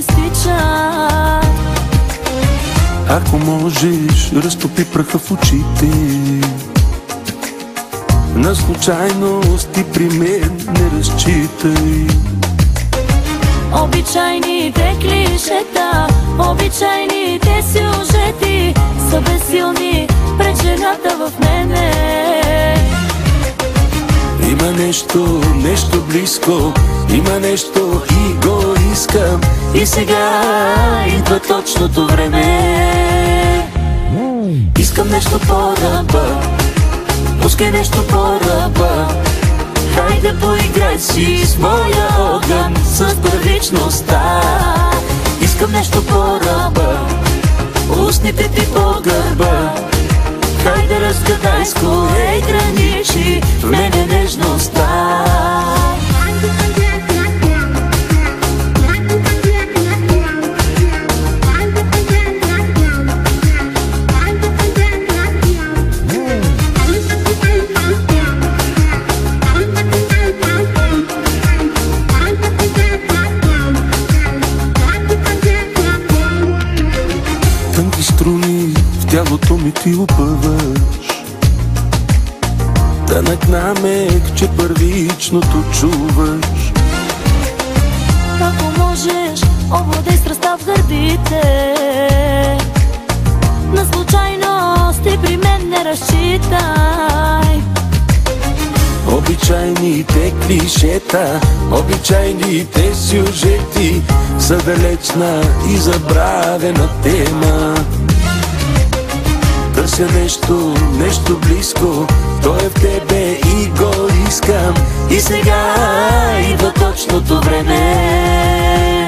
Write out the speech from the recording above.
частичък. Ако можеш, разтопи праха в очите. На случайности при мен не разчитай. Обичайните клишета, обичайните сюжети са безсилни пред жената в мене. Има нещо близко, има нещо и го искам. И сега идва точното време. Искам нещо по-ръба, пускай нещо по-ръба. Хайде поиграй си с моя огън, с първичността. Искам нещо по-ръба, устните ти по гърба. Хайде разгадай с кое граничи в мене нежността. Тънки струни в тялото ми ти опъваш. Тънък намек, че първичното чуваш. Ако можеш, овладей страстта в гърдите. На случайности при мен не разчитай. Обичайните клишета, обичайните сюжети са далечна и забравена тема. Търся нещо близко, то е в тебе и го искам. И сега идва точното време.